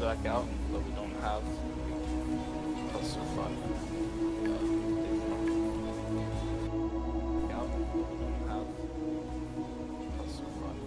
back out, but we don't have cluster fun. Out, but we don't have cluster fun.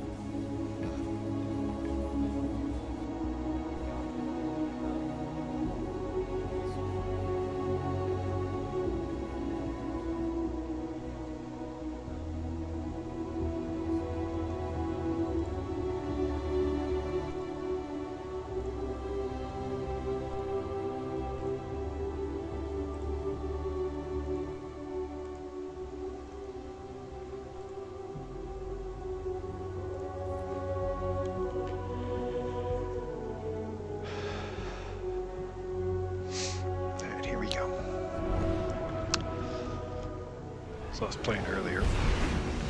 So I was playing earlier,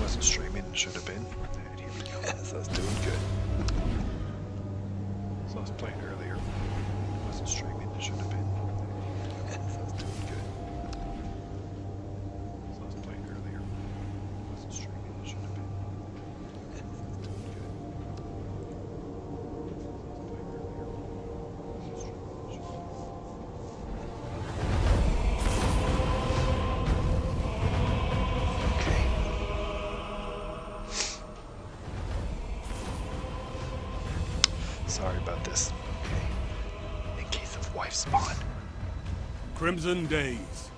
wasn't streaming, should have been. And here we go. So I was doing good. So I was playing earlier, wasn't streaming, should have been. So I was doing good. So I was playing earlier, wasn't streaming, should have been. So I was doing good. Sorry about this. Okay. In case of wife spawn. Crimson Days.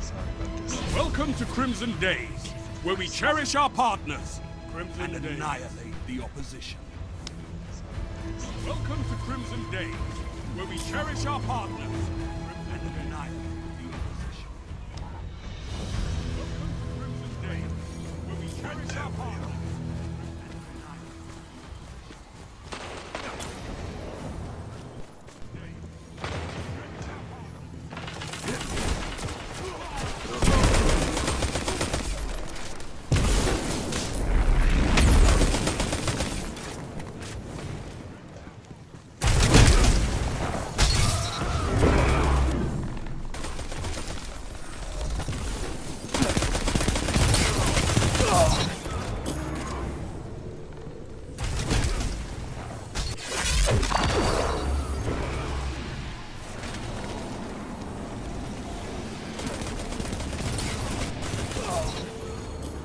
Sorry about this. Welcome to Crimson Days, where we cherish our partners. Crimson and annihilate the opposition. Welcome to Crimson Days, where we cherish our partners. Crimson and annihilate the opposition. Welcome to Crimson Days, where we cherish our partners.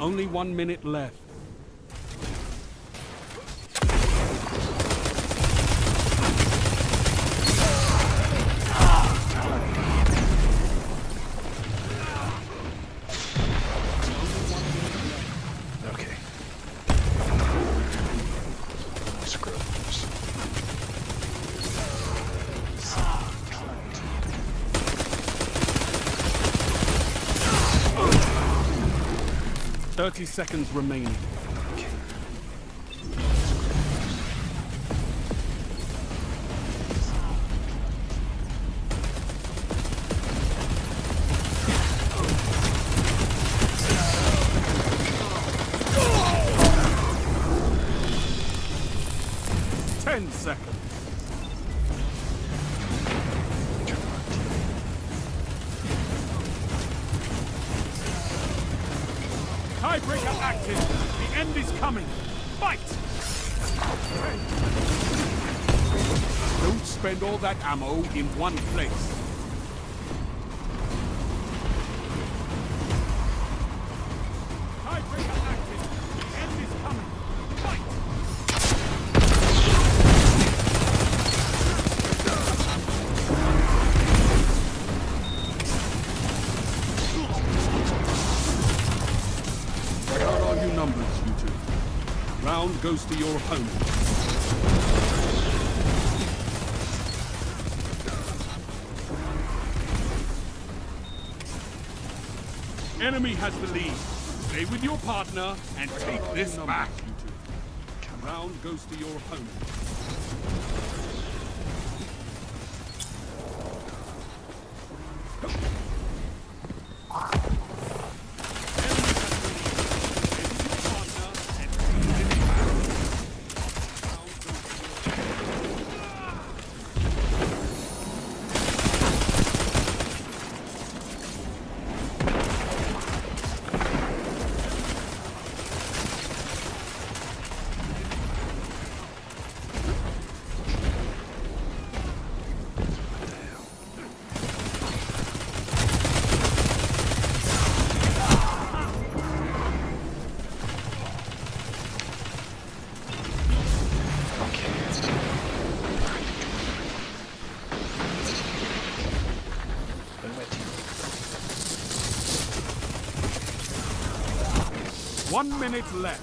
Only 1 minute left. Okay. Scrubs. 30 seconds remaining. Okay. 10 seconds. Tiebreaker active. The end is coming. Fight! Don't spend all that ammo in one place. Tiebreaker active. The end is coming. Fight! What are all your numbers, you two? Round goes to your opponent. Enemy has the lead. Stay with your partner and take this back, you two. Round goes to your opponent. 1 minute left.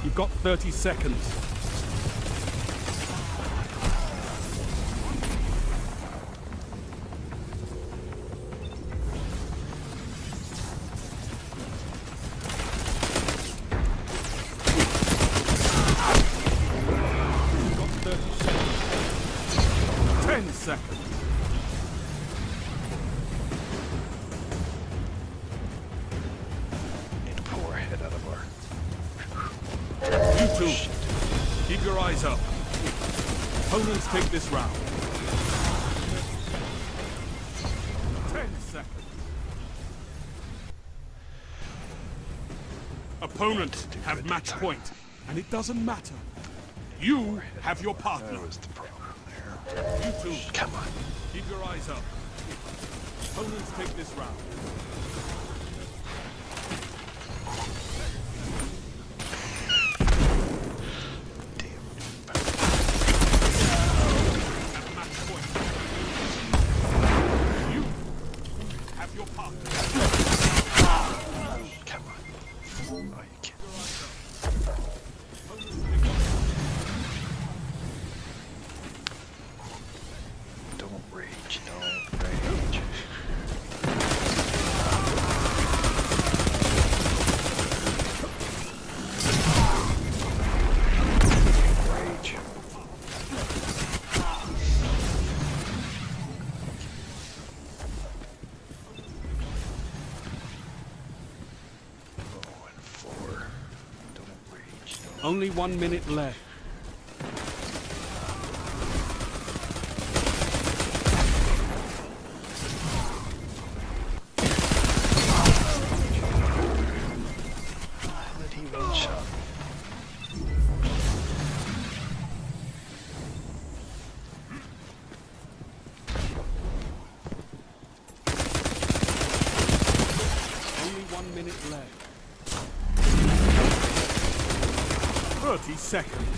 You've got 30 seconds. You've got 30 seconds. 10 seconds. Need to pull our head out of our. You two, keep your eyes up. Opponents take this round. 10 seconds. Opponents have match point, and it doesn't matter. You have your partner. That was the problem there. You two, Come on. keep your eyes up. Opponents take this round. Have match point. You have your partner. Come on. Oh, you can't. Don't rage. Don't rage. Rage. Oh, and 4. Don't rage. Only 1 minute left. How did he one shot? Only 1 minute left. 30 seconds.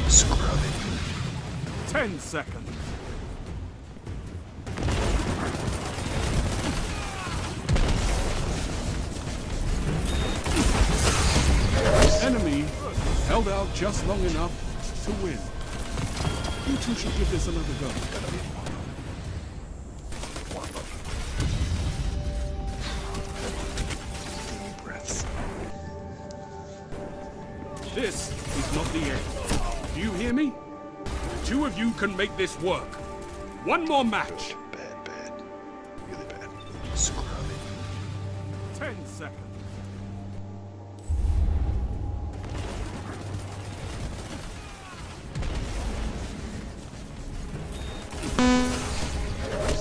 Scrub it. 10 seconds. Enemy held out just long enough to win. You two should give this another go. Deep breaths. This is not the end. Do you hear me? The two of you can make this work. One more match. Bad, bad. Really bad. Scrub it. 10 seconds.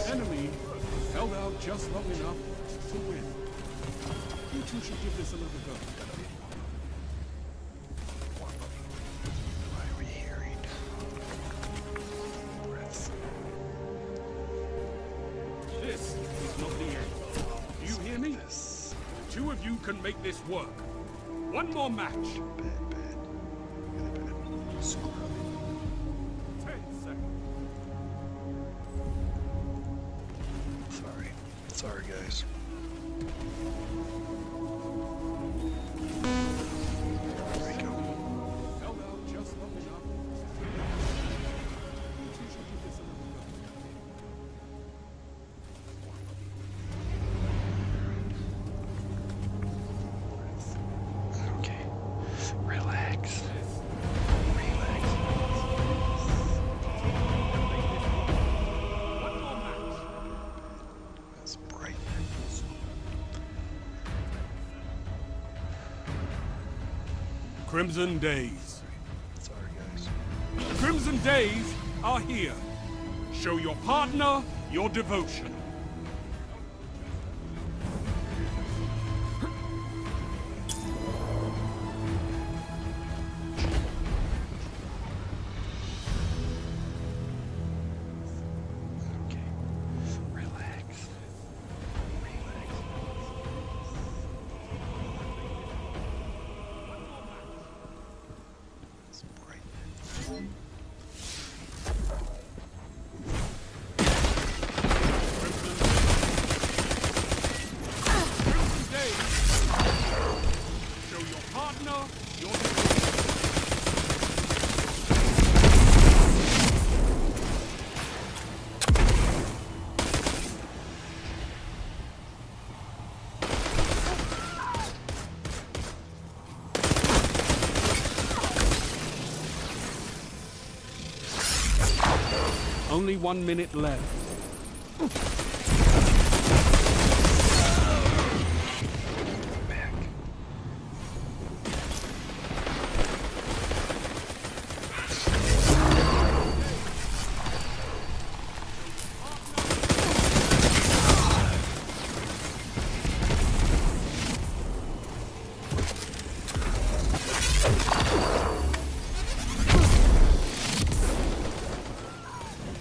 Enemy held out just long enough to win. You two should give this another go. Why are we hearing? Deep breaths. This is not the end. Do you hear me? This. The two of you can make this work. One more match. Bad, bad. Really bad. Scrub it. 10 seconds. Sorry. Sorry, guys. There we go. Held out just long enough. You two should give this another go. Okay. Relax. Relax. One more match. That's bright. Crimson Days. Sorry, guys. The Crimson Days are here. Show your partner your devotion. Okay. Relax. Relax. Some bright. Crimson Days. Show your partner your devotion. Only 1 minute left. Back.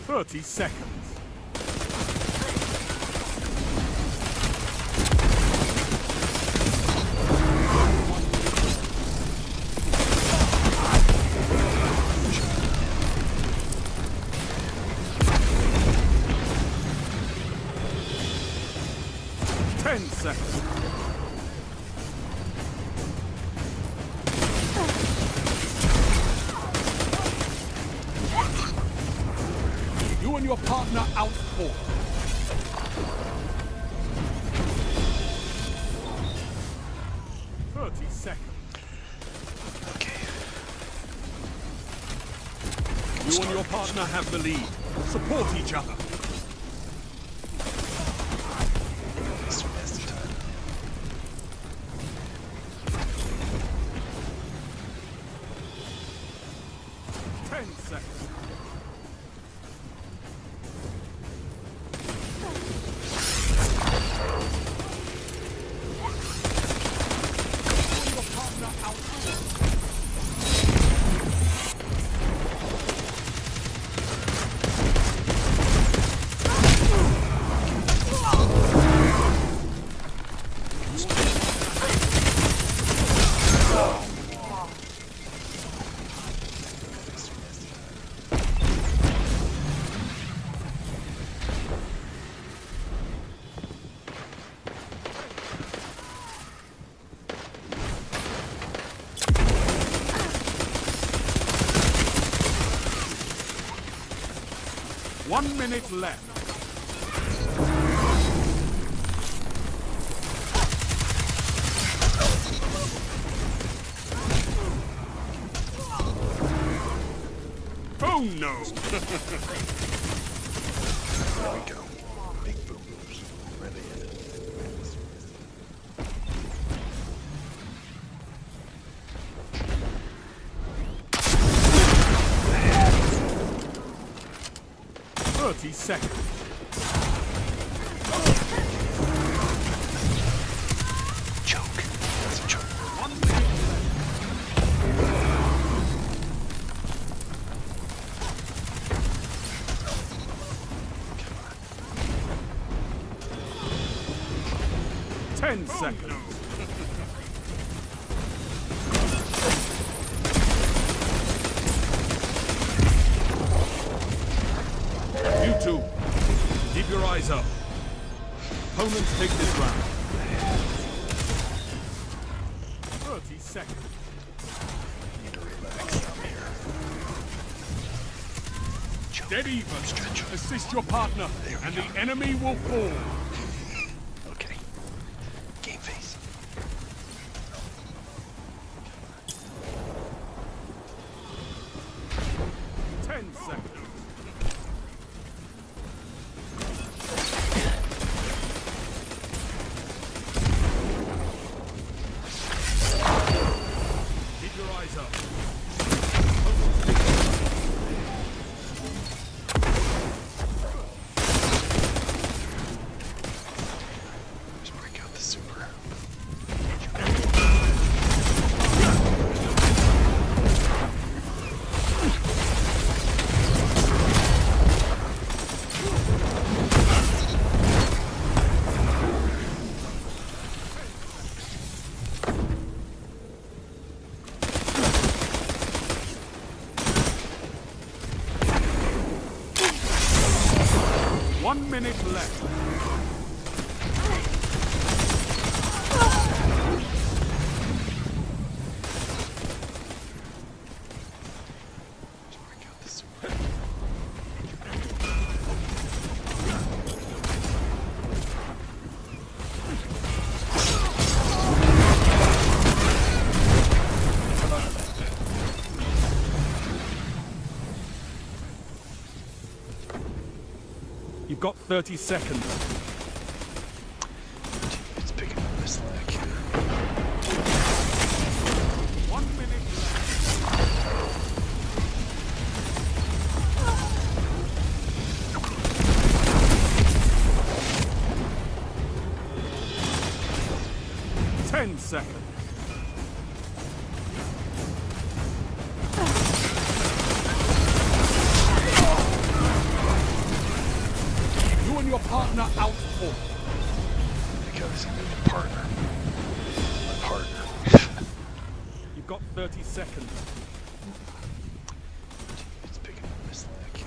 Thirty seconds. Ten seconds. You and your partner outfought. 30 seconds. Okay. You and your partner have the lead. Support each other. Still has the time. Ten seconds. Your partner outfought. One minute left. Oh no! There we go. Big boom booms. Really hit it. Thirty seconds. Choke. That's a choke. 1 minute left. Come on. 10 seconds. You two, keep your eyes up. Opponents take this round. 30 seconds. Need to relax. I'm here. Choke. Dead even. Stretch. Assist your partner, There we and go. the enemy will fall. Okay. Game face. 10 seconds. Keep your eyes 1 minute left. You've got 30 seconds. It's picking up my slack here. 1 minute left. Ten seconds. You and your partner out for. Because I'm a partner. My partner. You've got 30 seconds. It's picking up my slack here.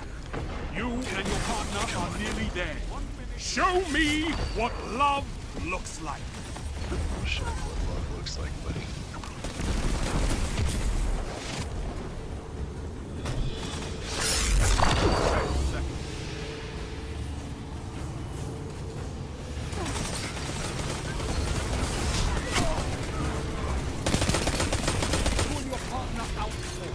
You and your partner are nearly there. Show me what love looks like. I'll show you what love looks like, buddy. You and your partner out for.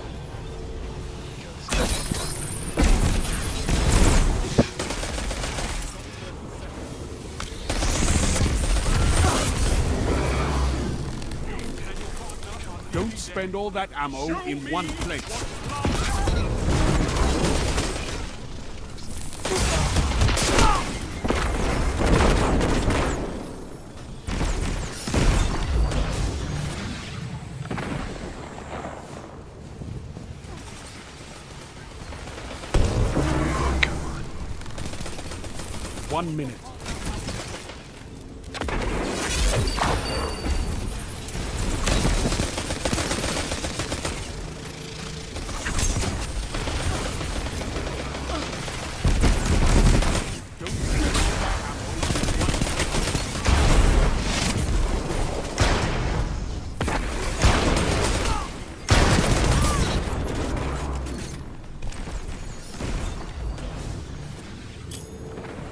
Don't spend all that ammo in one place. Come on. 1 minute.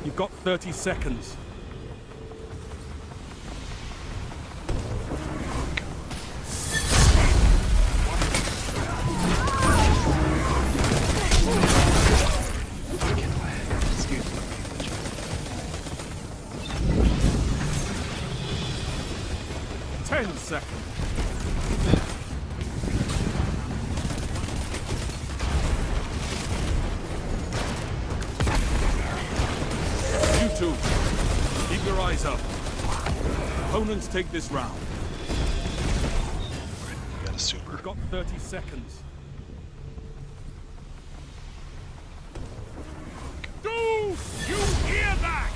You've got 30 seconds. Excuse me. 10 seconds. You two, keep your eyes up. Opponents take this round. We got a super. You've got 30 seconds. Do you hear that?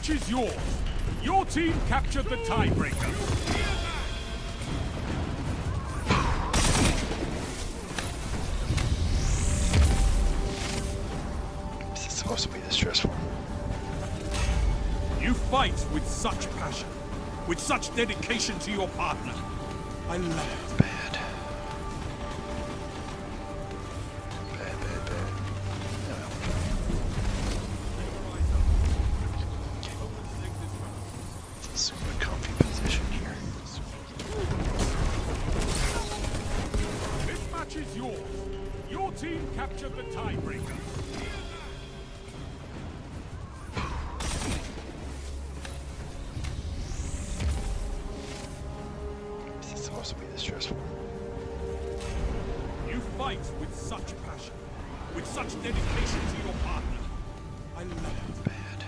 Is yours. Your team captured the tiebreaker. Is it supposed to be this stressful? You fight with such passion, with such dedication to your partner. I love it. Bad. Bad, bad, bad. No. It's a super comfy position here. This match is yours. Your team captured the tiebreaker. Is it supposed to be this stressful? You fight with such passion, with such dedication to your partner. I love it. Bad.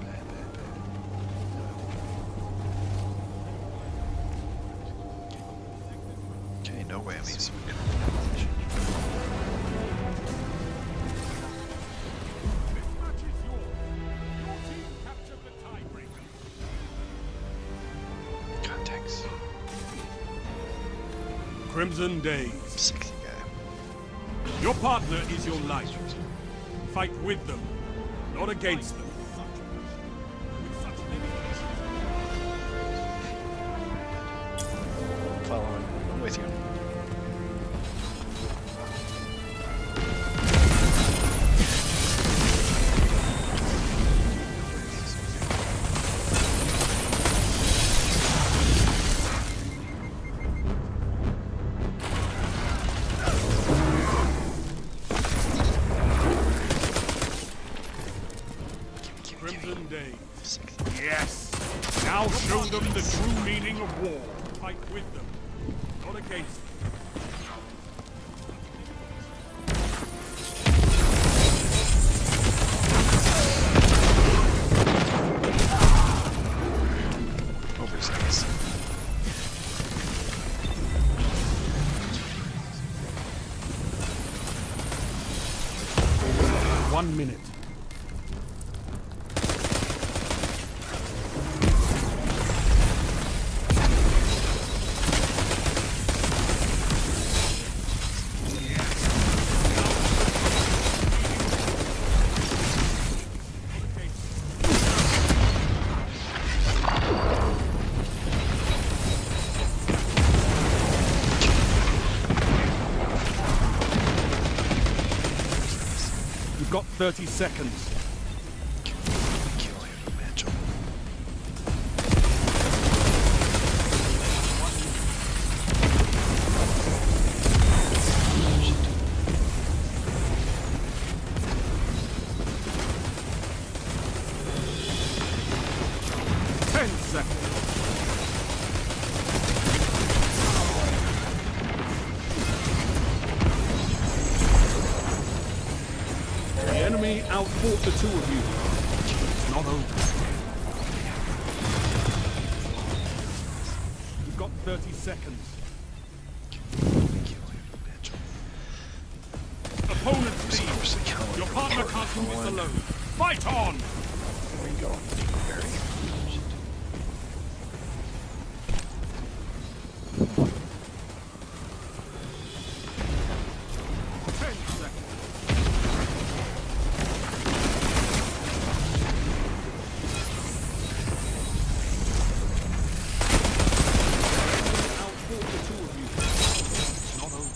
Bad, bad, bad. Okay, no whammies. This match is yours. Your team captured the tiebreaker. Contacts. Crimson Days. Sexy guy. Your partner is your life. Fight with them, not against them. With such dedication. Following. I'm with you. Crimson Days. Sexy. Yes. Now show them the true meaning of war. Fight with them, not against them. Overzealous. 1 minute. You've got 30 seconds. Kill him to match him. Ten seconds. The enemy outfought the two of you. It's not over. You've got 30 seconds. Kill him to match him. Opponent Of course, the lead. calendar Your partner part can't do this one. alone. Fight on! There we go. Very. Ten seconds. Outfought the two of you. It's not over.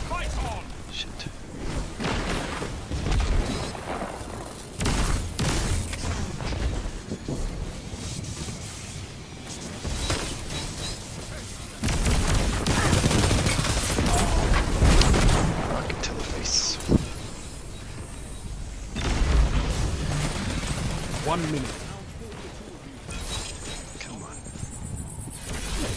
Fight on! Shit. Rocket to the face. 1 minute. Come on. Really?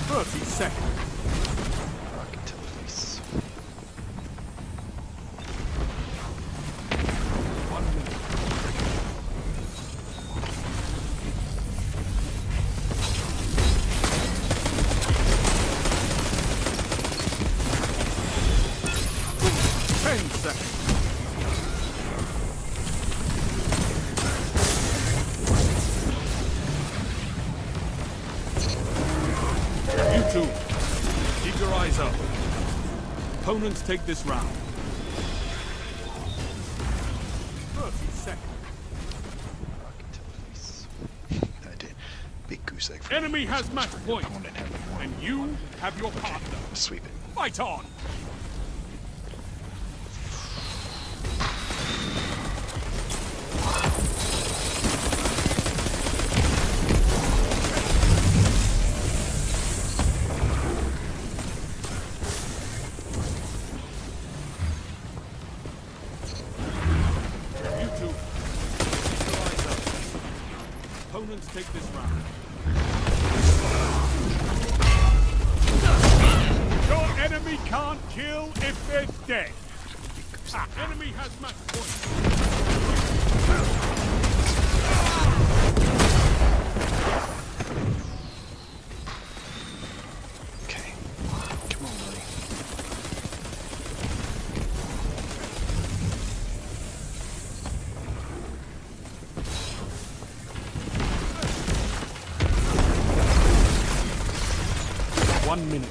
30 seconds. Rocket to the face. 1 minute. Ten seconds. You two, keep your eyes up. Opponents take this round. 30 seconds. Rocket to the face. Enemy has match point, Opponent having one. and you have your partner. Sweep it. Fight on! You two, neutralize us. Opponents take this round. Your enemy can't kill if they're dead. Enemy has match point. Okay. Come on, buddy. One minute.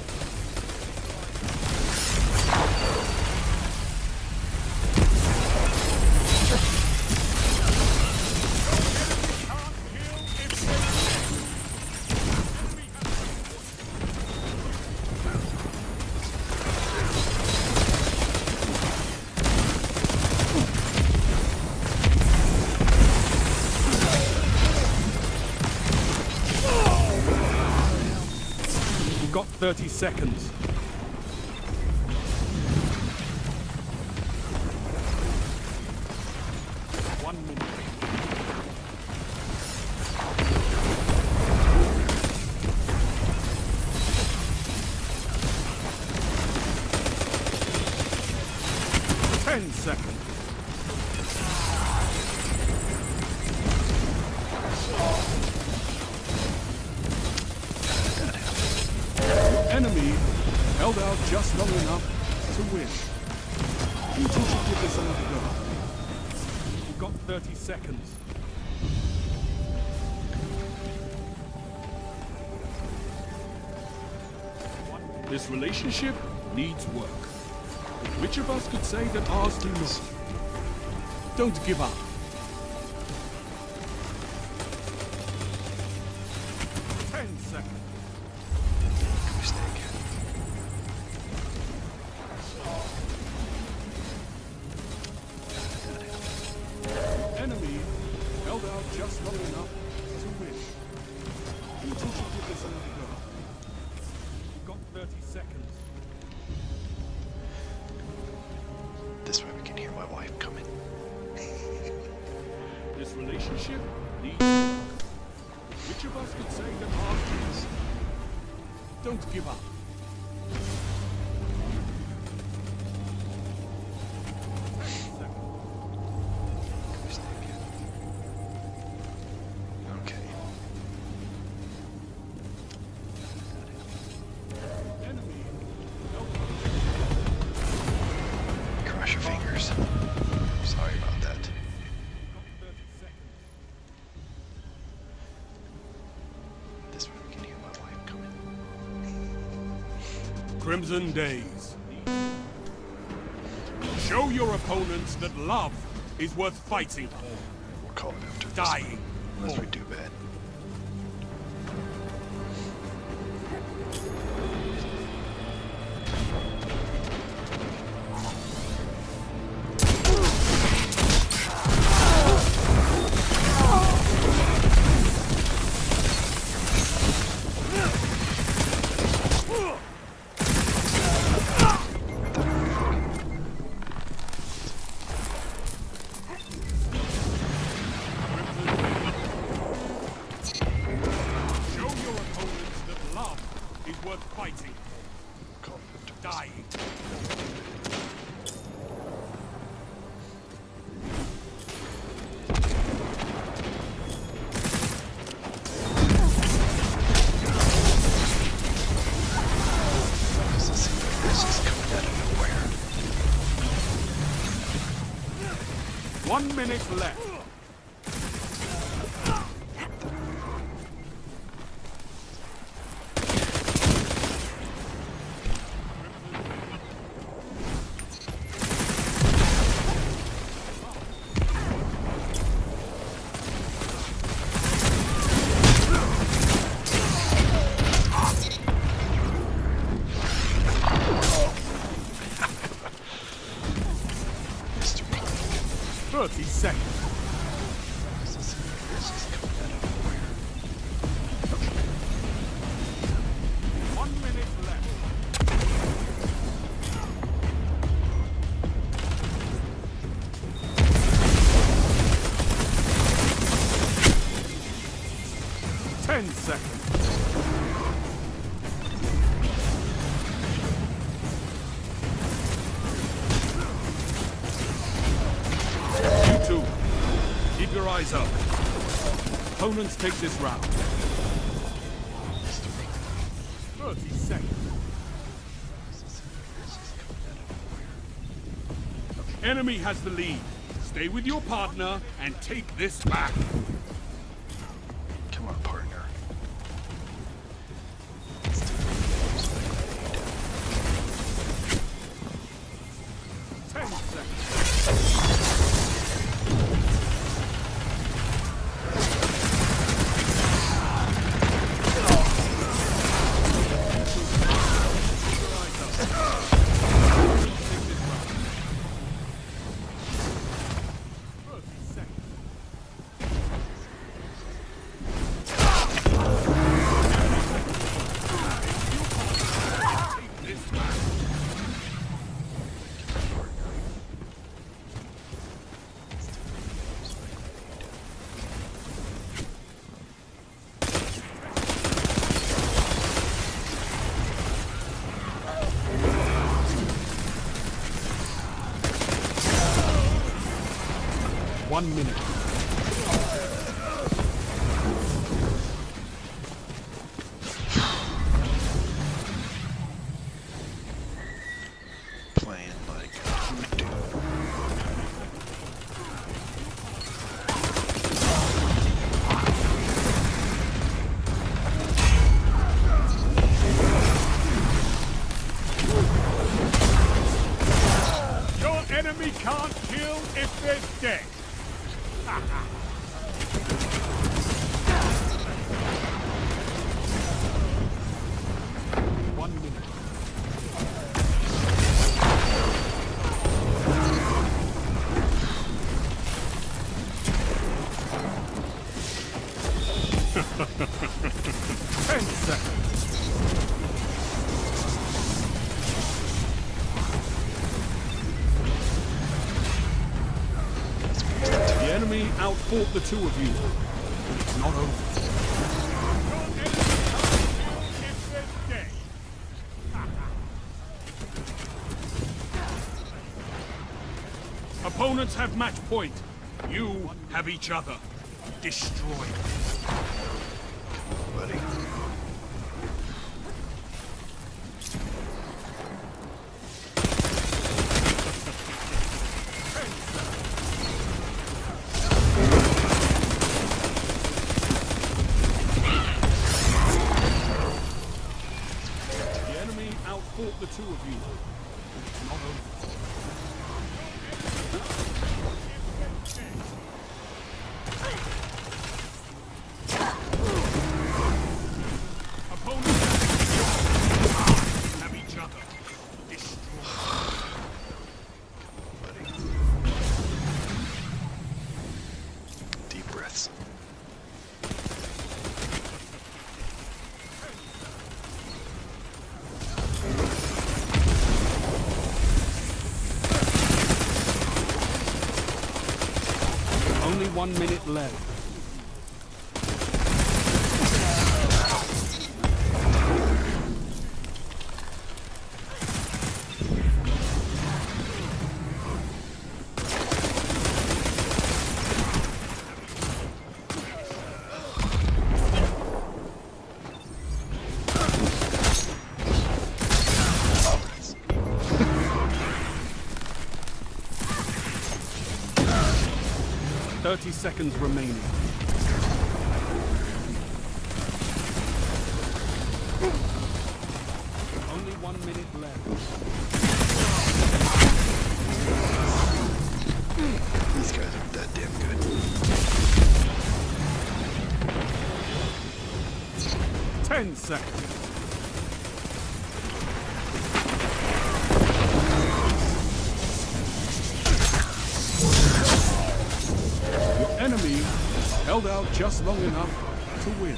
You've got 30 seconds. One minute. Ten seconds. Enemy held out just long enough to win. You two should give this another go. You've got 30 seconds. This relationship needs work. But which of us could say that ours do not? Don't give up. 10 seconds. Mistake. Enemy held out just long enough to win. You two should give this another go. You've got 30 seconds. This way we can hear my wife coming. This relationship needs work. Which of us could say that ours is? Don't give up. 10 seconds. Mistake. Okay. Enemy held Cross your fingers. Sorry about that. got 30 seconds. This way we can hear my wife coming. Crimson Days. Show your opponents that love is worth fighting for. We'll call it after this. Dying. Unless we do bad. Show your opponents that love is worth fighting for. Call it after this. Dying. This is just coming out of nowhere. 1 minute left. This is coming out of nowhere. 1 minute left. Ten seconds. You two, keep your eyes up. Opponents take this round. 30 seconds. Enemy has the lead. Stay with your partner and take this back. Come on, partner. 10 seconds. One minute. Playing like a dude. Your enemy can't kill if they're dead. 1 minute. Ten seconds. The enemy outfought the two of you. It's not over. Opponents have match point. You have each other. Destroy. Buddy. The enemy outfought the two of you. It's not over. Opponents have each other. Destroy. Buddy. Deep breaths. Only 1 minute left. Thirty seconds remaining. Only 1 minute left. These guys aren't that damn good. 10 seconds. Your enemy held out just long enough to win.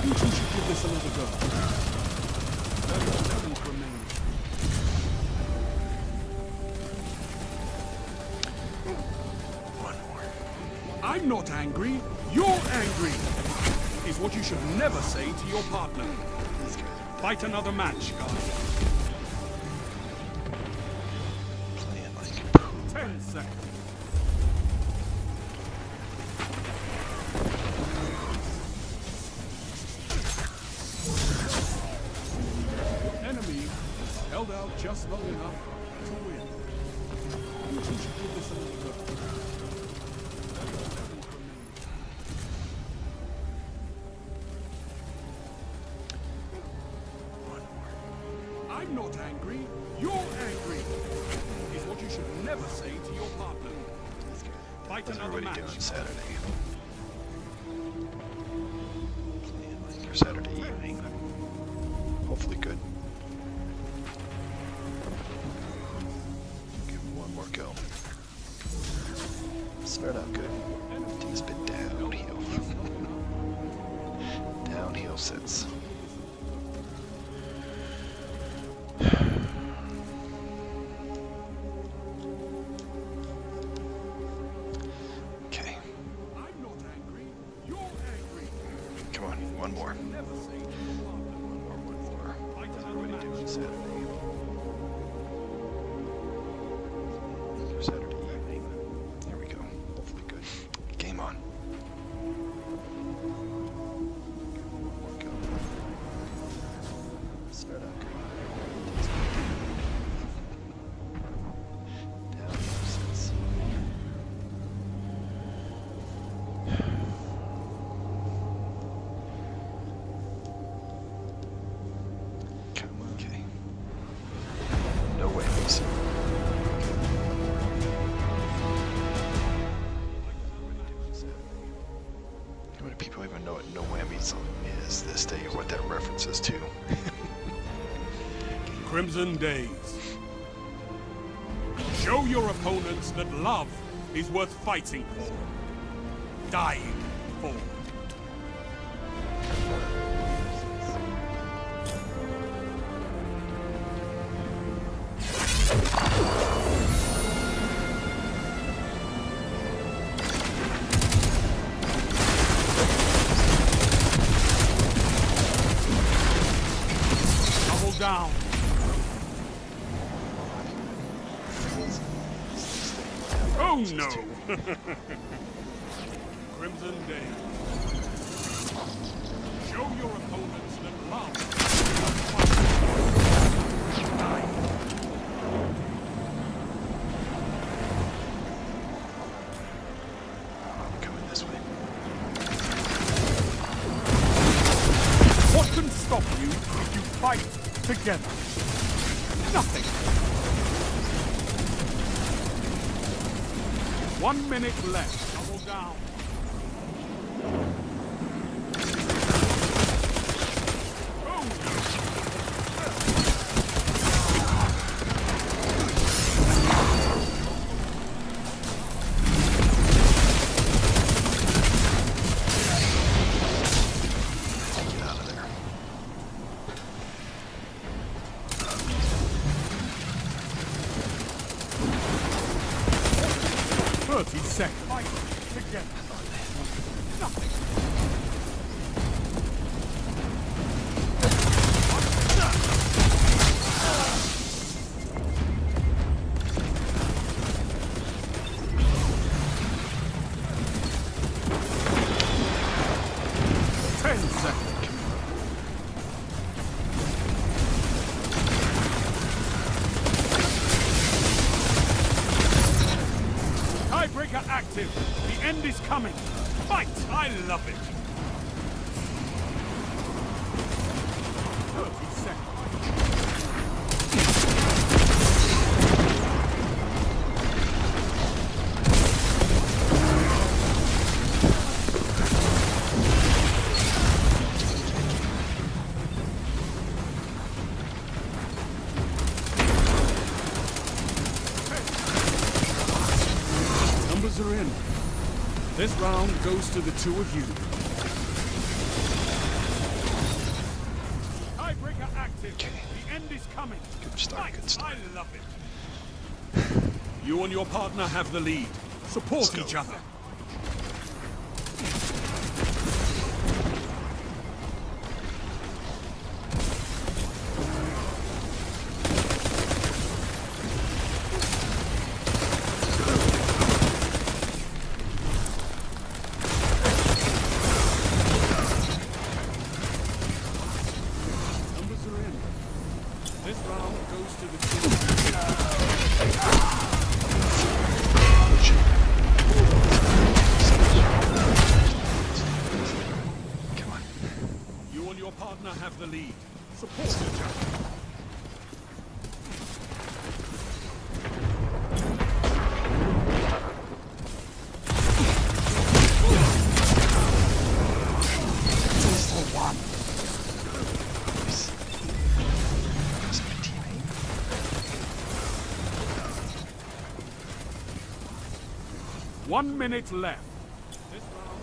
You two should give this another go. 30 seconds remaining. One more. I'm not angry. You're angry. Is what you should never say to your partner. Fight another match, guys. Playing like poo. 10 seconds. Enemy held out just long enough to win. You two should give this another go. 30 seconds remaining. One more. I'm not angry. You're angry. Is what you should never say to your partner. Fight What's another everybody match. doing Saturday? Playing like your Saturday evening. Hopefully good. Give it one more go. Start out good. Things been downhill. Downhill since. Okay, I'm not angry. You're angry. come on, one more. Never say to your partner. One more. Fight What's another everybody doing match. Saturday? Your Saturday evening. Here we go. Hopefully good. Game on. One more go. Start out good. Downhill since. Come on. Okay. No way, Mason. How many people even know what No Whammies is this day or what that references to? Crimson Days. Show your opponents that love is worth fighting for. Dying for. Double down. Oh no! Crimson Days. Show your opponents that love is worth fighting for. Dying. Coming this way. What can stop you if you fight together? Nothing. 1 minute left. Double down. Oh Get out of there. 30 seconds. Fight together. Nothing. Ten seconds. Tiebreaker active. The end is coming. Fight! I love it. 30 seconds. Numbers are in. This round goes to the two of you. Tiebreaker active. Okay. The end is coming. Good start, good start. I love it. You and your partner have the lead. Support Let's go. each other. Numbers are in. This round goes to the two of you. Come on. You and your partner have the lead. Support each other. That's my teammate. 1 minute left. This round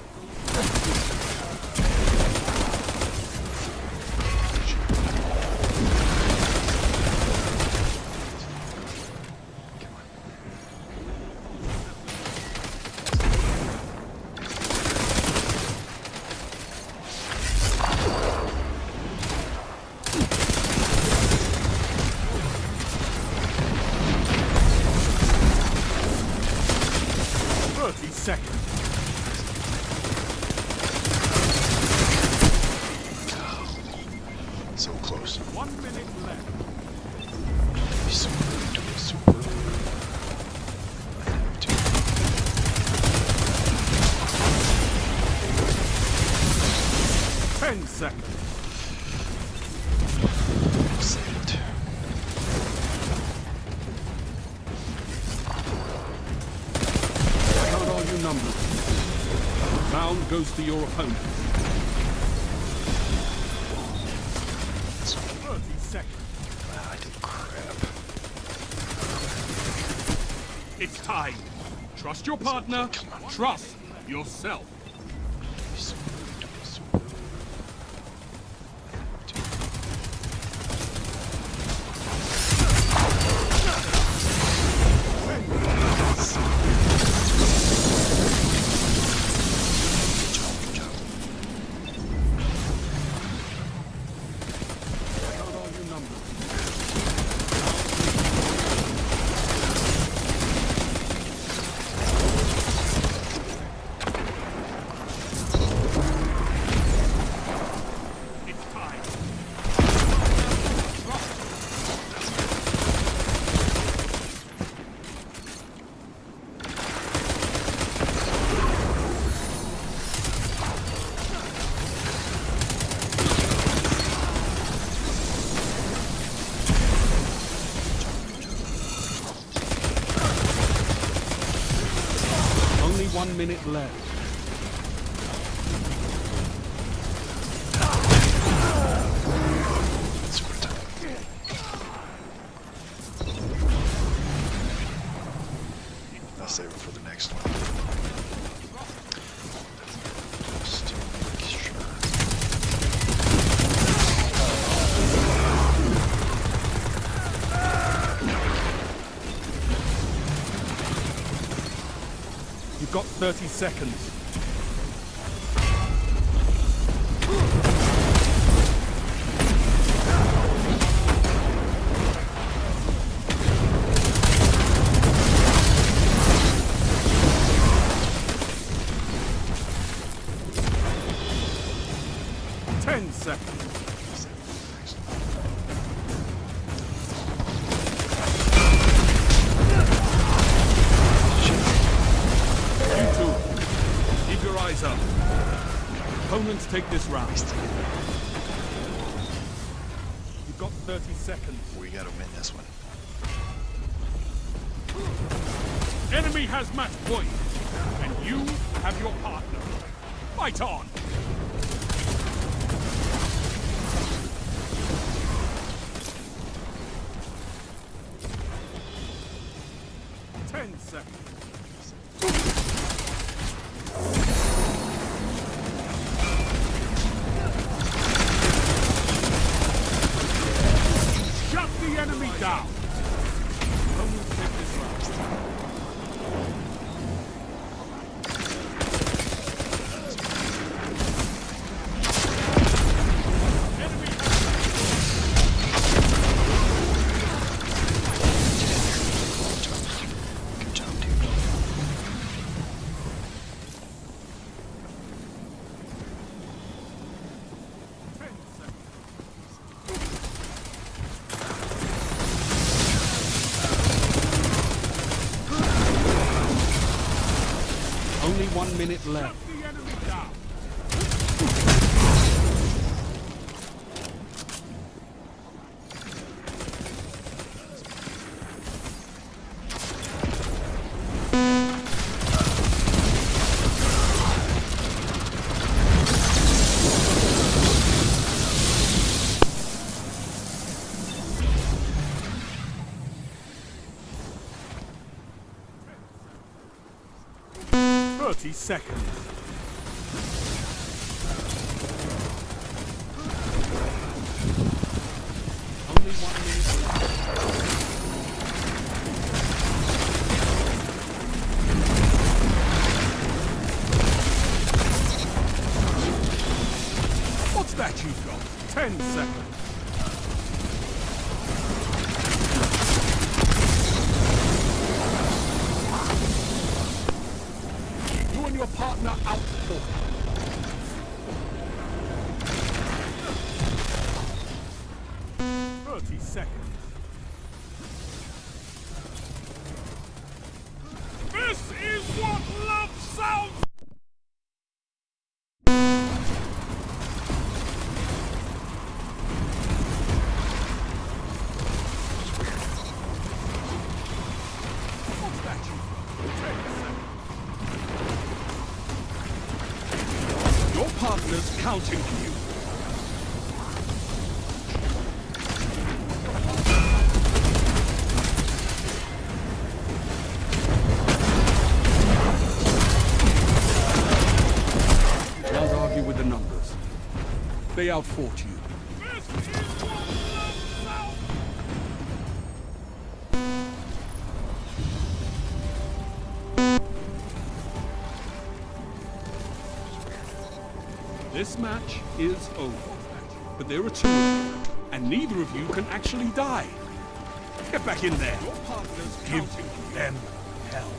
Come on. goes 30 seconds. So close. 1 minute left. Super, super. I have to. 10 seconds. Saved. Count all your numbers. Round goes to your opponent. 30 seconds. Ah, I did crap. It's time. Trust your partner. Come on. Trust yourself. Super, super. I have to. Good job, good job. Count all your numbers. It's time. Only 1 minute left. Super time. I'll save it for the next one. Just to make sure. You've got 30 seconds. Ten seconds. Save it for the next one. You two, keep your eyes up. Opponents take this round. You've got 30 seconds. We gotta win this one. Enemy has match point, and you have your partner. Fight on! Ten seconds. minute left. The enemy down. Seconds. Only 1 minute left. What's that you've got? 10 seconds. Your partner out for 30 seconds. This is what love sounds. What's that you? 10 seconds. Your partner's counting for you. Don't argue with the numbers. They outfought you. This is what love sounds. This match is over, but there are two of you, and neither of you can actually die. Get back in there. Your partner's counting them hell.